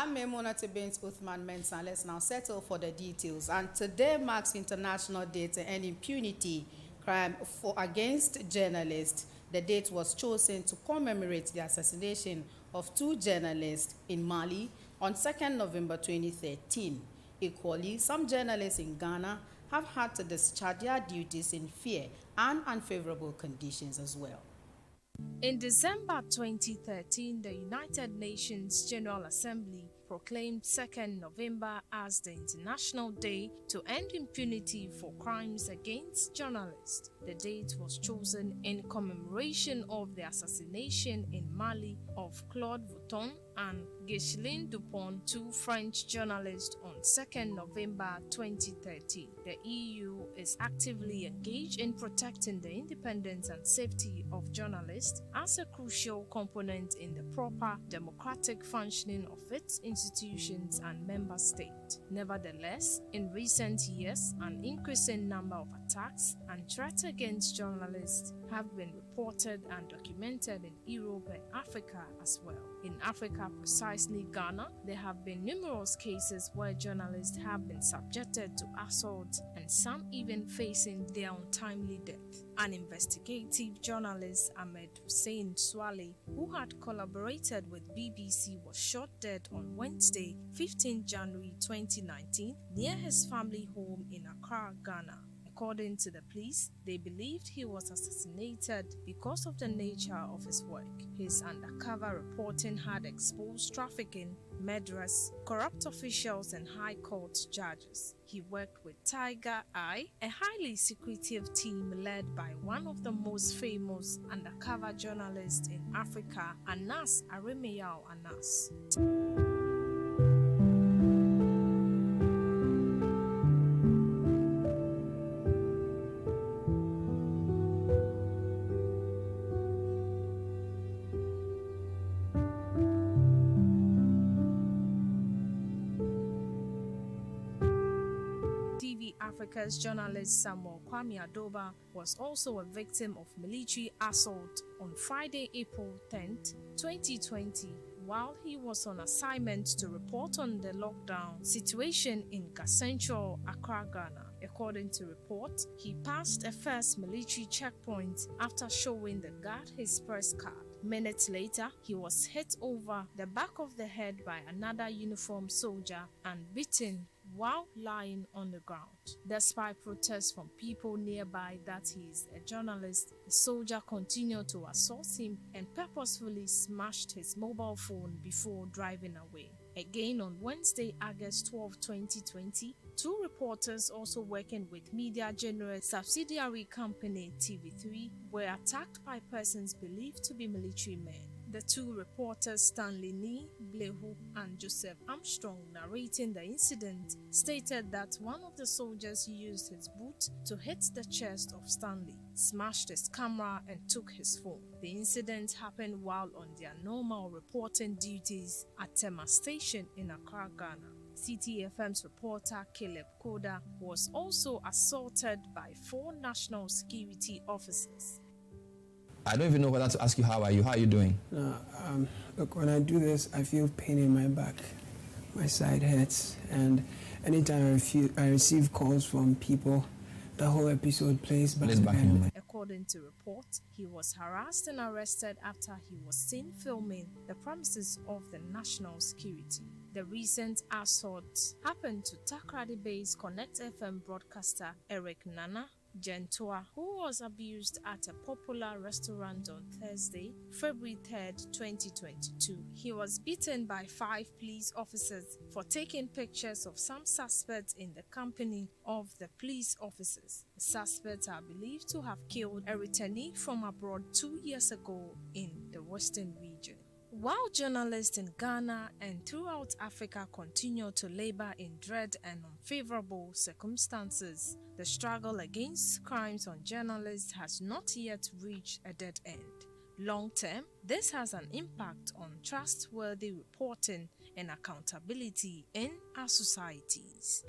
I'm Impunity Uthman Mensah. Let's now settle for the details. And today marks International Day to End Impunity, crime against journalists. The date was chosen to commemorate the assassination of 2 journalists in Mali on 2nd November 2013. Equally, some journalists in Ghana have had to discharge their duties in fear and unfavorable conditions as well. In December 2013, the United Nations General Assembly proclaimed 2nd November as the International Day to End Impunity for Crimes Against Journalists. The date was chosen in commemoration of the assassination in Mali of Claude Vouton and Ghislaine Dupont, 2 French journalists, on 2nd November 2013. The EU is actively engaged in protecting the independence and safety of journalists as a crucial component in the proper democratic functioning of its institutions and member states. Nevertheless, in recent years, an increasing number of attacks and threats against journalists have been reported and documented in Europe and Africa as well. In Africa, precisely Ghana, there have been numerous cases where journalists have been subjected to assault and some even facing their untimely death. An investigative journalist, Ahmed Hussein Swale, who had collaborated with BBC, was shot dead on Wednesday, 15 January 2019, near his family home in Accra, Ghana. According to the police, they believed he was assassinated because of the nature of his work. His undercover reporting had exposed trafficking, murderers, corrupt officials, and high court judges. He worked with Tiger Eye, a highly secretive team led by one of the most famous undercover journalists in Africa, Anas Arimeyao Anas. Africa's journalist Samuel Kwame Adoba was also a victim of military assault on Friday, April 10, 2020, while he was on assignment to report on the lockdown situation in Central Accra, Ghana. According to reports, he passed a first military checkpoint after showing the guard his press card. Minutes later, he was hit over the back of the head by another uniformed soldier and beaten while lying on the ground. Despite protests from people nearby that he is a journalist, the soldier continued to assault him and purposefully smashed his mobile phone before driving away. Again on Wednesday, August 12, 2020, 2 reporters also working with Media Jonourlist subsidiary company TV3 were attacked by persons believed to be military men. The 2 reporters, Stanley Nee Blehu and Joseph Armstrong, narrating the incident, stated that one of the soldiers used his boot to hit the chest of Stanley, smashed his camera and took his phone. The incident happened while on their normal reporting duties at Tema Station in Accra, Ghana. CTFM's reporter Caleb Koda was also assaulted by 4 national security officers. I don't even know whether to ask you how are you doing? Look, when I do this, I feel pain in my back. My side hurts, and anytime I receive calls from people, the whole episode plays back in my mind. According to reports, he was harassed and arrested after he was seen filming the premises of the national security. The recent assault happened to Takrady-based Connect FM broadcaster Eric Nana Gentua, who was abused at a popular restaurant on Thursday, February 3, 2022. He was beaten by 5 police officers for taking pictures of some suspects in the company of the police officers. The suspects are believed to have killed a returnee from abroad 2 years ago in the Western region. While journalists in Ghana and throughout Africa continue to labor in dread and unfavorable circumstances, the struggle against crimes on journalists has not yet reached a dead end. Long term, this has an impact on trustworthy reporting and accountability in our societies.